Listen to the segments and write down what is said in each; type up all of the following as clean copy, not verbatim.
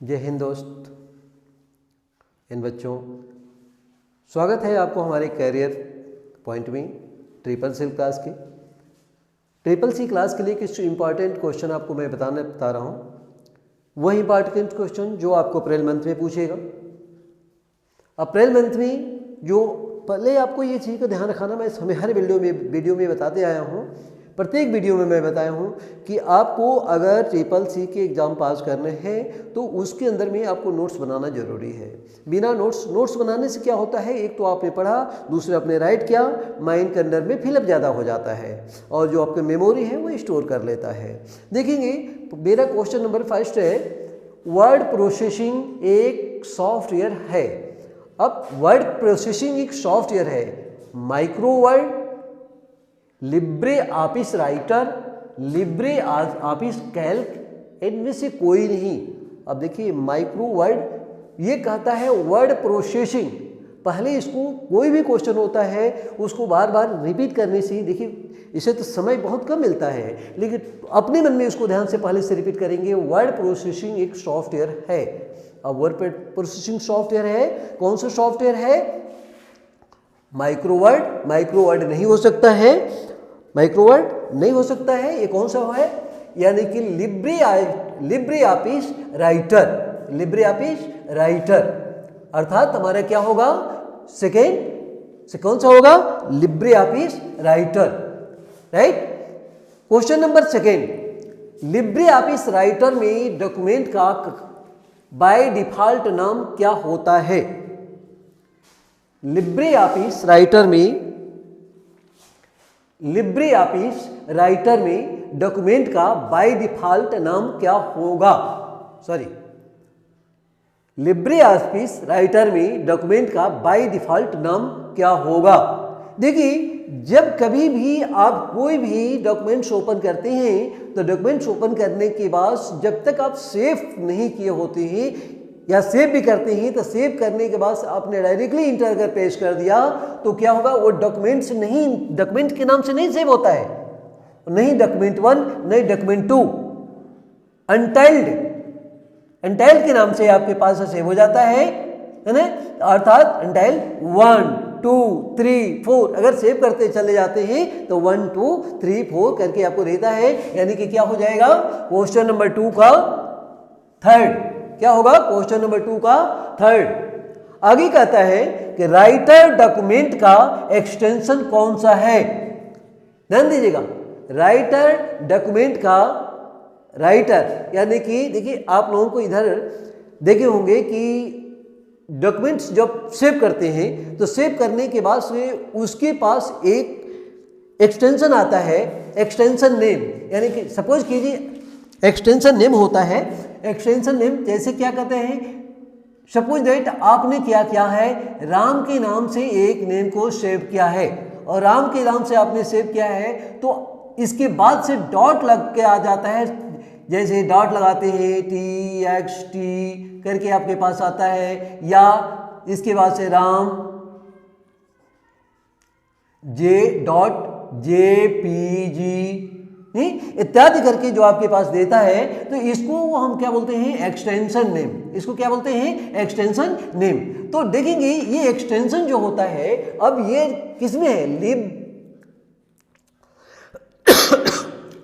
जय हिंद दोस्त इन बच्चों, स्वागत है आपको हमारे कैरियर पॉइंट में ट्रिपल सी क्लास के। ट्रिपल सी क्लास के लिए कुछ इम्पॉर्टेंट क्वेश्चन आपको मैं बता रहा हूँ। वह इम्पॉर्टेंट क्वेश्चन जो आपको अप्रैल मंथ में पूछेगा। अप्रैल मंथ में जो पहले आपको ये चीज़ का ध्यान रखना, मैं हर वीडियो में बताते आया हूँ, प्रत्येक वीडियो में मैं बताया हूँ कि आपको अगर ट्रिपल सी के एग्ज़ाम पास करने हैं तो उसके अंदर में आपको नोट्स बनाना ज़रूरी है। बिना नोट्स बनाने से क्या होता है, एक तो आपने पढ़ा, दूसरे आपने राइट किया, माइंड के अंदर में फिलअप ज़्यादा हो जाता है और जो आपकी मेमोरी है वो स्टोर कर लेता है। देखेंगे मेरा क्वेश्चन नंबर फर्स्ट है, वर्ड प्रोसेसिंग एक सॉफ्टवेयर है। अब वर्ड प्रोसेसिंग एक सॉफ्टवेयर है, Microword, LibreOffice Writer, LibreOffice Calc, इनमें से कोई नहीं। अब देखिए माइक्रोवर्ड ये कहता है वर्ड प्रोसेसिंग। पहले इसको कोई भी क्वेश्चन होता है उसको बार बार रिपीट करने से, देखिए इसे तो समय बहुत कम मिलता है, लेकिन अपने मन में इसको ध्यान से पहले से रिपीट करेंगे। वर्ड प्रोसेसिंग एक सॉफ्टवेयर है। अब वर्ड प्रोसेसिंग सॉफ्टवेयर है, कौन सा सॉफ्टवेयर है? माइक्रोवर्ड नहीं हो सकता है, माइक्रोवर्ड नहीं हो सकता है। ये कौन सा है? यानी कि लिब्रे ऑफिस राइटर, अर्थात हमारा क्या होगा, सेकेंड से कौन सा होगा? Libre office writer, right. Question number second, Libre office writer में डॉक्यूमेंट का बाय डिफॉल्ट नाम क्या होता है? लिब्रे ऑफिस राइटर में डॉक्यूमेंट का बाय डिफॉल्ट नाम क्या होगा? लिब्रे ऑफिस राइटर में डॉक्यूमेंट का बाय डिफॉल्ट नाम क्या होगा? देखिए जब कभी भी आप कोई भी डॉक्यूमेंट्स ओपन करते हैं तो डॉक्यूमेंट्स ओपन करने के बाद जब तक आप सेव नहीं किए होते हैं या सेव भी करते हैं तो सेव करने के बाद आपने डायरेक्टली इंटर कर पेश कर दिया तो क्या होगा, वो डॉक्यूमेंट के नाम से नहीं सेव होता है, नहीं डॉक्यूमेंट 1 नहीं डॉक्यूमेंट 2, अनटाइल्ड के नाम से आपके पास सेव हो जाता है ना, अर्थात अनटाइल्ड 1 2 3 4 अगर सेव करते चले जाते हैं तो 1 2 3 4 करके आपको रहता है। यानी कि क्या हो जाएगा, क्वेश्चन नंबर 2 का थर्ड क्या होगा? क्वेश्चन नंबर 2 का थर्ड। आगे कहता है कि राइटर डॉक्यूमेंट का एक्सटेंशन कौन सा है? ध्यान दीजिएगा, राइटर डॉक्यूमेंट का राइटर, यानी कि देखिए आप लोगों को इधर देखे होंगे कि डॉक्यूमेंट्स जब सेव करते हैं तो सेव करने के बाद से उसके पास एक एक्सटेंशन आता है, एक्सटेंशन नेम। यानी कि सपोज कीजिए एक्सटेंशन नेम होता है, एक्सटेंशन नेम जैसे क्या कहते हैं, सपोज दैट आपने क्या किया है, राम के नाम से एक नेम को सेव किया है और राम के नाम से आपने सेव किया है तो इसके बाद से डॉट लग के आ जाता है, जैसे डॉट लगाते हैं TXT करके आपके पास आता है, या इसके बाद से राम JPG इत्यादि करके जो आपके पास देता है तो इसको हम क्या बोलते हैं? Extension name. इसको क्या बोलते हैं? Extension name. तो देखेंगे ये एक्सटेंशन जो होता है, अब ये किसमें है?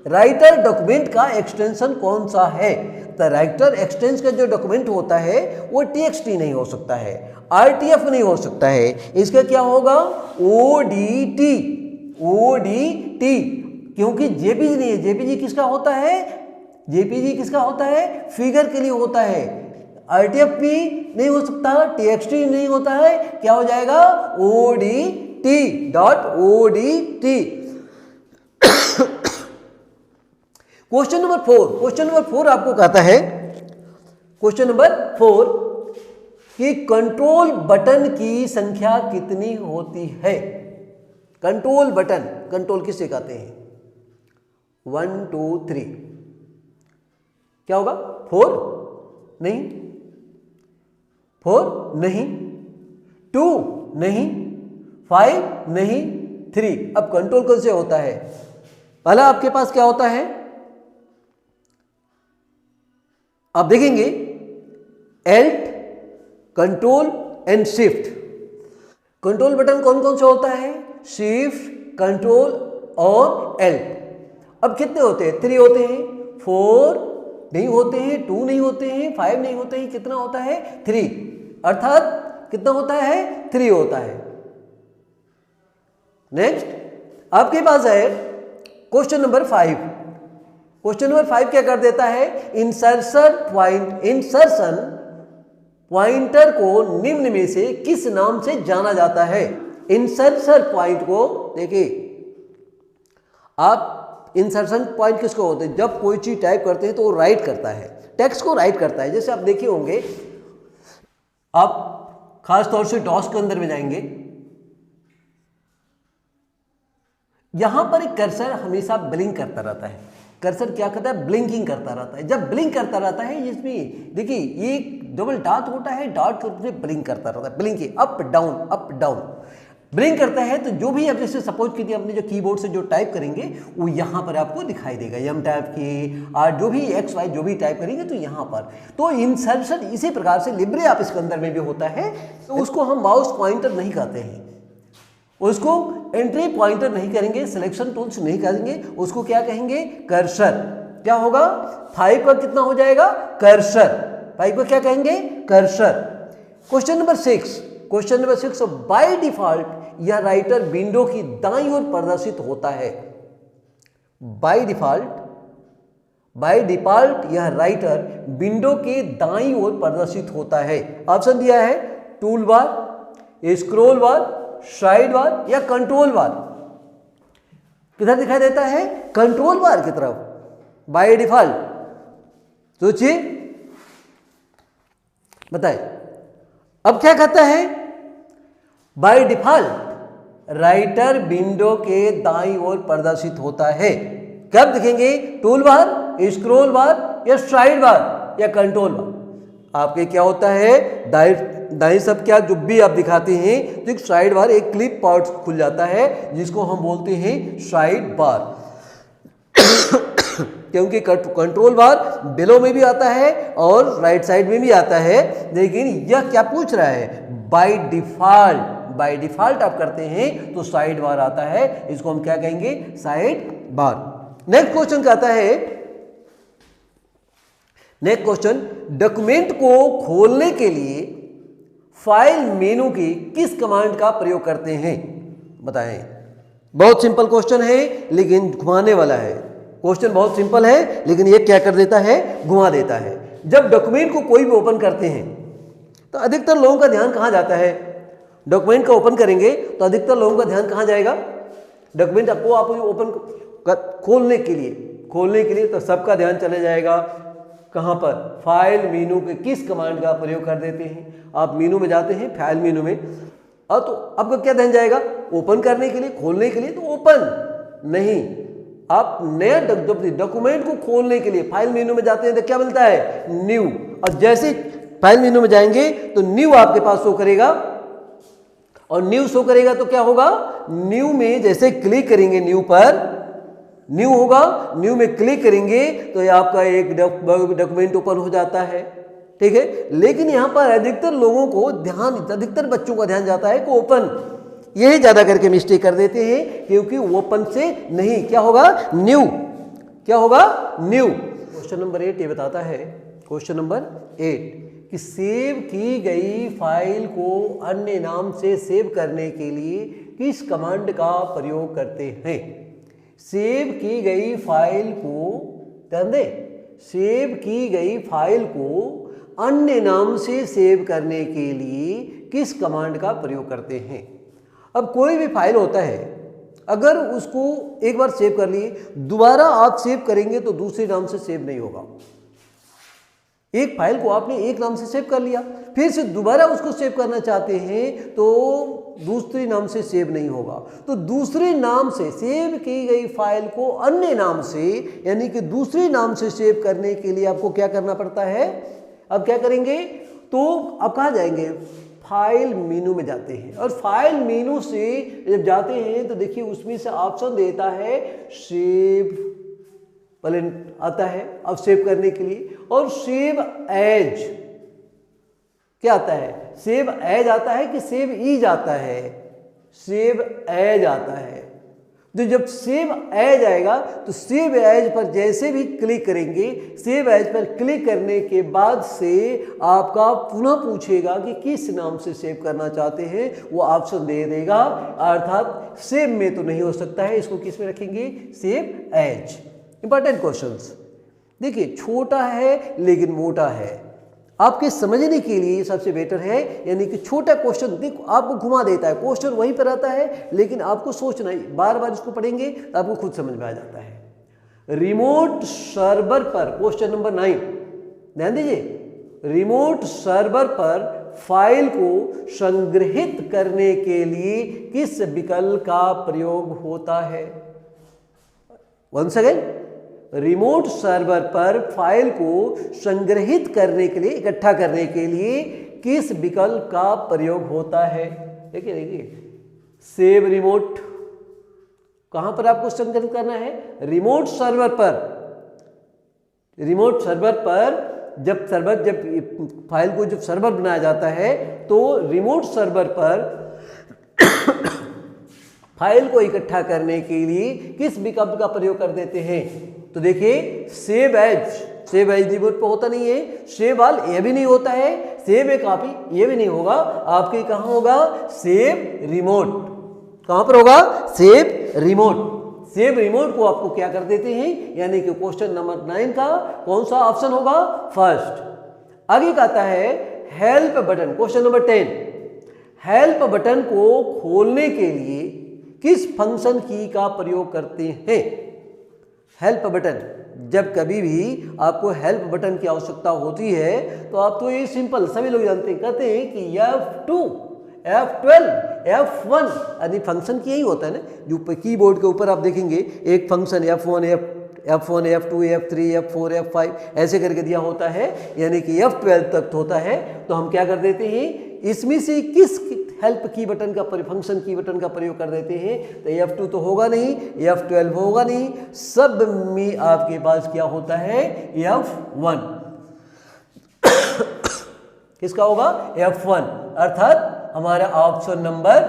राइटर डॉक्यूमेंट का एक्सटेंशन कौन सा है? तो राइटर एक्सटेंशन का जो डॉक्यूमेंट होता है वो TXT नहीं हो सकता है, RTF नहीं हो सकता है, इसका क्या होगा? ODT, क्योंकि JPG नहीं है। JPG किसका होता है? JPG किसका होता है? फिगर के लिए होता है। RTF भी नहीं हो सकता, TXT नहीं होता है, क्या हो जाएगा? ODT. क्वेश्चन नंबर 4 आपको कहता है, क्वेश्चन नंबर 4 कि कंट्रोल बटन की संख्या कितनी होती है? कंट्रोल बटन, कंट्रोल किसे कहते हैं? 1 2 3 क्या होगा? 4 नहीं, 2 नहीं, 5 नहीं, 3। अब कंट्रोल कौन से होता है? पहला आपके पास क्या होता है? आप देखेंगे Alt, control and shift. Control button कौन कौन सा होता है? शिफ्ट, कंट्रोल और एल्ट। अब कितने होते हैं? 3 होते हैं, 4 नहीं होते हैं, 2 नहीं होते हैं, 5 नहीं होते हैं, कितना होता है? 3, अर्थात कितना होता है? 3 होता है। नेक्स्ट आपके पास है क्वेश्चन नंबर 5। क्वेश्चन नंबर 5 क्या कर देता है? इंसर्शन पॉइंटर को निम्न में से किस नाम से जाना जाता है? इंसर्शन पॉइंट को देखिए, आप इंसर्शन पॉइंट किसको होते हैं? जब कोई चीज टाइप करते हैं तो वो राइट करता है, टेक्स्ट को राइट करता है। जैसे आप देखे होंगे, आप खास तौर से डॉस के अंदर में जाएंगे, यहां पर एक कर्सर हमेशा ब्लिंक करता रहता है। कर्सर क्या करता है? ब्लिंकिंग करता रहता है। जब ब्लिंक करता रहता है, इसमें देखिए ये डबल डॉट होता है, डॉट से ब्लिंक करता रहता है, ब्लिंकिंग अप डाउन ब्लिंक करता है। तो जो भी आप जैसे सपोज कीजिए अपने जो कीबोर्ड से जो टाइप करेंगे वो यहाँ पर आपको दिखाई देगा, एम टाइप की और जो भी एक्स वाई जो भी टाइप करेंगे तो यहाँ पर। तो इंसर्शन इसी प्रकार से लिब्रे ऑफिस के अंदर में भी होता है। तो उसको हम माउस पॉइंटर नहीं कहते हैं, उसको एंट्री पॉइंटर नहीं करेंगे, सिलेक्शन टूल्स नहीं करेंगे, उसको क्या कहेंगे? कर्सर। क्या होगा? 5 का कितना हो जाएगा? कर्सर। 5 को क्या कहेंगे? Cursor. Question number 6 by default यह राइटर विंडो की दाईं ओर प्रदर्शित होता है। बाय डिफॉल्ट यह राइटर विंडो के दाईं ओर प्रदर्शित होता है। ऑप्शन दिया है टूल बार, स्क्रॉल बार, साइड बार या कंट्रोल बार। किधर दिखाई देता है? कंट्रोल बार की तरफ, बाय डिफॉल्ट। सोचिए, बताए। अब क्या कहता है? बाय डिफॉल्ट राइटर विंडो के दाईं ओर प्रदर्शित होता है। कब दिखेंगे? टूल बार, स्क्रॉल बार या साइड बार या कंट्रोल बार। आपके क्या होता है? दाएं सब क्या जो भी आप दिखाते हैं तो एक साइड बार, एक क्लिप पार्ट खुल जाता है जिसको हम बोलते हैं साइड बार। क्योंकि कंट्रोल बार बिलो में भी आता है और राइट साइड में भी आता है, लेकिन यह क्या पूछ रहा है? बाय डिफॉल्ट आप करते हैं तो साइड बार आता है, इसको हम क्या कहेंगे? Side bar. नेक्स्ट क्वेश्चन कहता है, नेक्स्ट क्वेश्चन, डॉक्यूमेंट को खोलने के लिए फाइल मेनू की किस कमांड का प्रयोग करते हैं? बताएं। बहुत सिंपल क्वेश्चन है लेकिन घुमाने वाला है। क्वेश्चन बहुत सिंपल है लेकिन ये क्या कर देता है? घुमा देता है। जब डॉक्यूमेंट को कोई भी ओपन करते हैं तो अधिकतर लोगों का ध्यान कहां जाता है? डॉक्यूमेंट का ओपन करेंगे तो अधिकतर लोगों का ध्यान कहां जाएगा? डॉक्यूमेंट को आप ओपन खोलने के लिए तो सबका ध्यान चले जाएगा कहां पर? फाइल मेनू के किस कमांड का प्रयोग कर देते हैं? आप मेनू में जाते हैं, फाइल मेनू में, और तो आपका क्या ध्यान जाएगा? ओपन करने के लिए, खोलने के लिए तो ओपन नहीं, आप नया डॉक्यूमेंट को खोलने के लिए फाइल मेनू में जाते हैं तो क्या मिलता है? न्यू। और जैसे फाइल मेनू में जाएंगे तो न्यू आपके पास शो करेगा, और न्यू शो करेगा तो क्या होगा? न्यू में जैसे क्लिक करेंगे, न्यू पर न्यू होगा, न्यू में क्लिक करेंगे तो ये आपका एक डॉक्यूमेंट ओपन हो जाता है। ठीक है, लेकिन यहां पर अधिकतर लोगों को ध्यान, अधिकतर बच्चों का ध्यान जाता है कि ओपन, यही ज्यादा करके मिस्टेक कर देते हैं क्योंकि ओपन से नहीं, क्या होगा? न्यू। क्या होगा? न्यू। क्वेश्चन नंबर 8 ये बताता है, क्वेश्चन नंबर 8 कि सेव की गई फाइल को अन्य नाम से सेव करने के लिए किस कमांड का प्रयोग करते हैं? सेव की गई फाइल को, ध्यान दें, सेव की गई फाइल को अन्य नाम से सेव करने के लिए किस कमांड का प्रयोग करते हैं? अब कोई भी फाइल होता है, अगर उसको एक बार सेव कर लिए, दोबारा आप सेव करेंगे तो दूसरे नाम से सेव नहीं होगा। एक फाइल को आपने एक नाम से सेव कर लिया, फिर से दोबारा उसको सेव करना चाहते हैं तो दूसरे नाम से सेव नहीं होगा। तो दूसरे नाम से सेव की गई फाइल को अन्य नाम से, यानी कि दूसरे नाम से सेव करने के लिए आपको क्या करना पड़ता है? अब क्या करेंगे? तो अब कहाँ जाएंगे? फाइल मेनू में जाते हैं, और फाइल मेनू से जब जाते हैं तो देखिए उसमें से ऑप्शन देता है सेव, पहले आता है अब सेव करने के लिए, और सेव एज, क्या आता है? सेव एज आता है कि सेव इज आता है? सेव एज आता है। तो जब सेव एज आएगा तो सेव एज पर जैसे भी क्लिक करेंगे, सेव एज पर क्लिक करने के बाद से आपका पुनः पूछेगा कि किस नाम से सेव करना चाहते हैं, वो ऑप्शन दे देगा। अर्थात सेव में तो नहीं हो सकता है, इसको किस में रखेंगे? Save as. इंपॉर्टेंट क्वेश्चंस देखिए, छोटा है लेकिन मोटा है, आपके समझने के लिए सबसे बेटर है। यानी कि छोटा क्वेश्चन देखो आपको घुमा देता है, क्वेश्चन वहीं पर आता है लेकिन आपको सोचना, बार बार इसको पढ़ेंगे तो आपको खुद समझ में आ जाता है। रिमोट सर्वर पर, क्वेश्चन नंबर 9 ध्यान दीजिए, रिमोट सर्वर पर फाइल को संग्रहित करने के लिए किस विकल्प का प्रयोग होता है? वंस अगेन, रिमोट सर्वर पर फाइल को संग्रहित करने के लिए, इकट्ठा करने के लिए किस विकल्प का प्रयोग होता है? देखिए देखिए, सेव रिमोट, कहां पर आपको संग्रहित करना है? रिमोट सर्वर पर। रिमोट सर्वर पर जब फाइल को जब सर्वर बनाया जाता है तो रिमोट सर्वर पर फाइल को इकट्ठा करने के लिए किस विकल्प का प्रयोग कर देते हैं? तो देखिए, सेव एज रिमोट पे होता नहीं है, सेव ऑल ये भी नहीं होता है, सेव ए कॉपी ये भी नहीं होगा, आपके कहां होगा? Save remote. कहां पर होगा? Save remote. सेव रिमोट को आपको क्या कर देते हैं? यानी कि क्वेश्चन नंबर 9 का कौन सा ऑप्शन होगा? फर्स्ट। आगे का आता है help button, question number 10। Help button को खोलने के लिए किस फंक्शन की का प्रयोग करते हैं? हेल्प बटन, जब कभी भी आपको हेल्प बटन की आवश्यकता होती है तो आप तो ये सिंपल सभी लोग जानते हैं, कहते हैं कि F2, F12, F1 यानी फंक्शन की यही होता है ना, जो कीबोर्ड के ऊपर आप देखेंगे एक function F1, F2, F3, F4, F5 ऐसे करके दिया होता है, यानी कि F12 तक होता है। तो हम क्या कर देते हैं, इसमें से किस हेल्प की बटन का फंक्शन की बटन का प्रयोग कर देते हैं? तो F2 तो होगा नहीं, F12 होगा नहीं, सब में आपके पास क्या होता है? F1। किसका होगा? F1। अर्थात हमारा ऑप्शन नंबर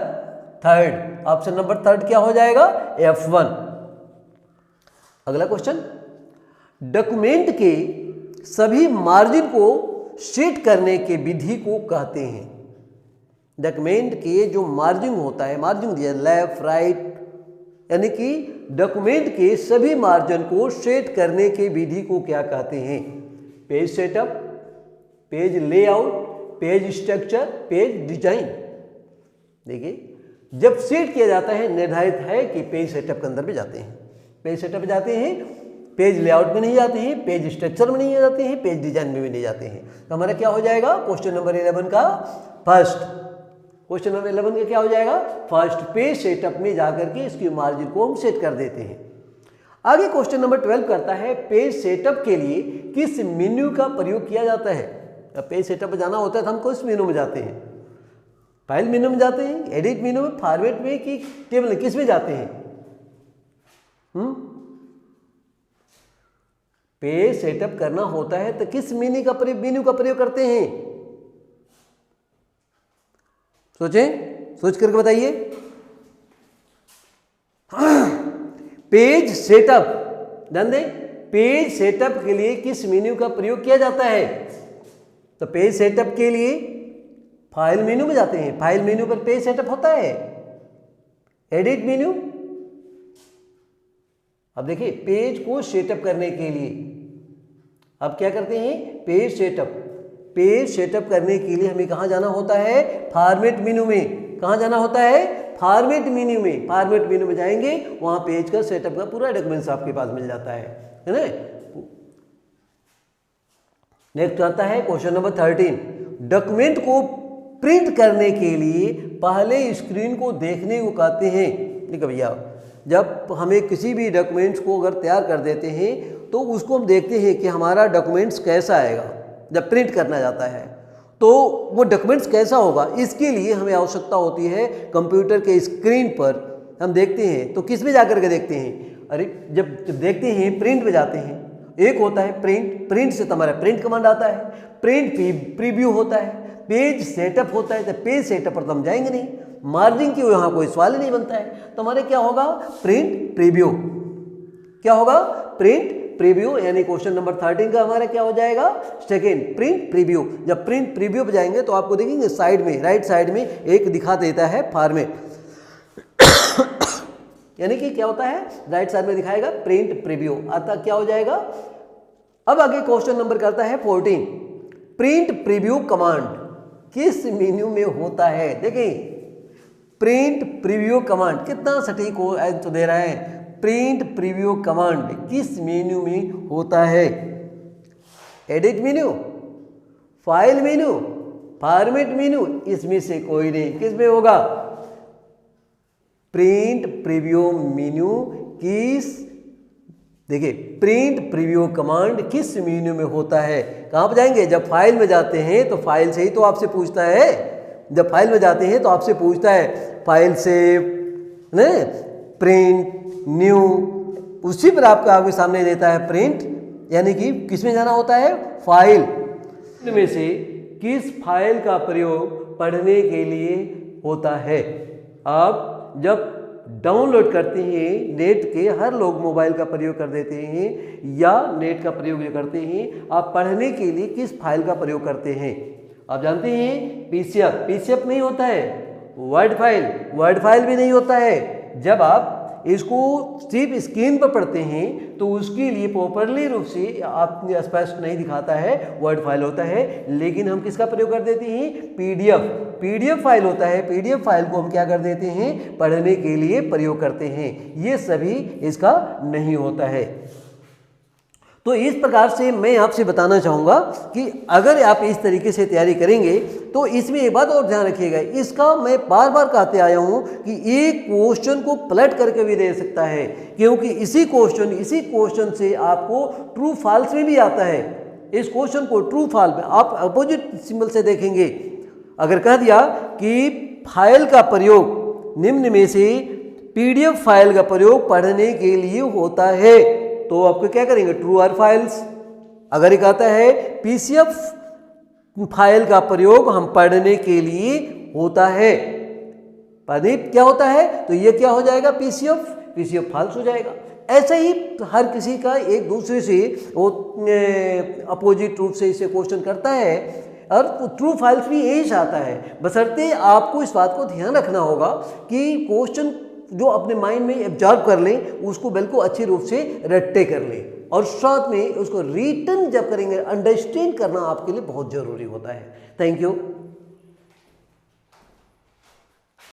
3, ऑप्शन नंबर 3 क्या हो जाएगा? F1। अगला क्वेश्चन, डॉक्यूमेंट के सभी मार्जिन को सेट करने के विधि को कहते हैं। डॉक्यूमेंट के जो मार्जिन होता है, मार्जिन दिया लेफ्ट राइट, यानी कि डॉक्यूमेंट के सभी मार्जिन को सेट करने के विधि को क्या कहते हैं? Page setup, page layout, page structure, page design. देखिए, जब सेट किया जाता है निर्धारित है कि पेज सेटअप के अंदर भी जाते हैं, पेज सेटअप जाते हैं, पेज लेआउट में नहीं जाते हैं, पेज स्ट्रक्चर में नहीं जाते हैं, पेज डिजाइन में भी नहीं जाते हैं। तो हमारा क्या हो जाएगा? क्वेश्चन नंबर 11 का फर्स्ट। क्वेश्चन नंबर 11 का क्या हो जाएगा? फर्स्ट। पेज सेटअप में जाकर के इसकी मार्जिन को हम सेट कर देते हैं। आगे क्वेश्चन नंबर 12 करता है पेज सेटअप के लिए किस मेन्यू का प्रयोग किया जाता है? अब पेज सेटअप पर जाना होता है तो हम किस मेनू में जाते हैं? फाइल मेनू में जाते हैं, एडिट मेनू में, फॉर्मेट में, कि टेबल में, किस में जाते हैं? पेज सेटअप करना होता है तो किस मेन्यू का प्रयोग करते हैं? सोचें, सोच करके बताइए। पेज सेटअप, ध्यान दें, पेज सेटअप के लिए किस मेन्यू का प्रयोग किया जाता है? तो पेज सेटअप के लिए फाइल मेन्यू में जाते हैं, फाइल मेन्यू पर पेज सेटअप होता है, एडिट मेन्यू। अब देखिए, पेज को सेटअप करने के लिए अब क्या करते हैं? Page setup. पेज सेटअप करने के लिए हमें कहाँ जाना होता है? फॉर्मेट मेन्यू में। कहाँ जाना होता है? फॉर्मेट मेन्यू में। फॉर्मेट मेन्यू में जाएंगे, वहाँ पेज का सेटअप का पूरा डॉक्यूमेंट्स आपके पास मिल जाता है ना। नेक्स्ट आता है क्वेश्चन नंबर 13। डॉक्यूमेंट को प्रिंट करने के लिए पहले स्क्रीन को देखने को कहते हैं। देखो भैया, जब हमें किसी भी डॉक्यूमेंट्स को अगर तैयार कर देते हैं तो उसको हम देखते हैं कि हमारा डॉक्यूमेंट्स कैसा आएगा। जब प्रिंट करना जाता है तो वो डॉक्यूमेंट्स कैसा होगा, इसके लिए हमें आवश्यकता होती है कंप्यूटर के स्क्रीन पर हम देखते हैं। तो किस में जाकर के देखते हैं? अरे जब देखते हैं प्रिंट में जाते हैं। एक होता है प्रिंट, प्रिंट से हमारा प्रिंट कमांड आता है, प्रिंट प्रीव्यू होता है। पेज सेटअप होता है, तो पेज सेटअप पर तो हम जाएंगे नहीं, मार्जिन की यहाँ कोई सवाल ही नहीं बनता है। तो हमारे क्या होगा, प्रिंट प्रीव्यू। क्या होगा, प्रिंट प्रीव्यू, यानी क्वेश्चन नंबर 13 का हमारा क्या हो जाएगा, सेकेंड प्रिंट प्रीव्यू। जब प्रिंट प्रीव्यू पे जाएंगे तो आपको देखेंगे साइड में, राइट साइड में एक दिखा देता है फॉर्मेट, यानी कि क्या होता है, राइट साइड में दिखाएगा प्रिंट प्रीव्यू, आता क्या हो जाएगा। अब आगे क्वेश्चन नंबर करता है 14, प्रिंट प्रीव्यू कमांड किस मेन्यू में होता है। देखिए प्रिंट प्रीव्यू कमांड कितना सटीक हो आंसर दे रहा है, प्रिंट प्रीव्यू कमांड किस मेन्यू में होता है। Edit menu, file menu, format menu, इसमें से कोई नहीं, किस में होगा, प्रिंट प्रीव्यू मेन्यू किस, देखिए प्रिंट प्रीव्यू कमांड किस मेन्यू में होता है। कहाँ पर जाएंगे, जब फाइल में जाते हैं तो फाइल से ही तो आपसे पूछता है, जब फाइल में जाते हैं तो आपसे पूछता है फाइल सेव, प्रिंट न्यू, उसी पर आपका आपके सामने देता है प्रिंट, यानी कि किस में जाना होता है, फाइल में से किस फाइल का प्रयोग पढ़ने के लिए होता है। आप जब डाउनलोड करते हैं नेट के, हर लोग मोबाइल का प्रयोग कर देते हैं या नेट का प्रयोग जो करते हैं, आप पढ़ने के लिए किस फाइल का प्रयोग करते हैं। आप जानते हैं पीसीएफ, पीसीएफ नहीं होता है, वर्ड फाइल, वर्ड फाइल भी नहीं होता है। जब आप इसको सिर्फ स्क्रीन पर पढ़ते हैं तो उसके लिए प्रॉपरली रूप से आपने स्पष्ट नहीं दिखाता है, वर्ड फाइल होता है। लेकिन हम किसका प्रयोग कर देते हैं, पीडीएफ, पीडीएफ फाइल होता है, पीडीएफ फाइल को हम क्या कर देते हैं, पढ़ने के लिए प्रयोग करते हैं। ये सभी इसका नहीं होता है। तो इस प्रकार से मैं आपसे बताना चाहूँगा कि अगर आप इस तरीके से तैयारी करेंगे तो इसमें एक बात और ध्यान रखिएगा, इसका मैं बार बार कहते आया हूँ कि एक क्वेश्चन को पलट करके भी दे सकता है, क्योंकि इसी क्वेश्चन से आपको ट्रू फॉल्स में भी आता है। इस क्वेश्चन को ट्रू फॉल्स में आप अपोजिट सिंबल से देखेंगे। अगर कह दिया कि फाइल का प्रयोग निम्न में से पीडीएफ फाइल का प्रयोग पढ़ने के लिए होता है, तो आपको क्या करेंगे, ट्रू और फाइल्स। अगर ये कहता है पीसीएफ फाइल का प्रयोग हम पढ़ने के लिए होता है, पढ़ने क्या होता है, तो ये क्या हो जाएगा, पीसीएफ फाइल्स हो जाएगा। ऐसे ही हर किसी का एक दूसरे से वो अपोजिट रूप से इसे क्वेश्चन करता है, और ट्रू फाइल्स भी यही चाहता है। बशर्ते आपको इस बात को ध्यान रखना होगा कि क्वेश्चन जो अपने माइंड में एब्जॉर्ब कर लें, उसको बिल्कुल अच्छी रूप से रट्टे कर लें, और साथ में उसको रिटर्न जब करेंगे, अंडरस्टैंड करना आपके लिए बहुत ज़रूरी होता है। Thank you.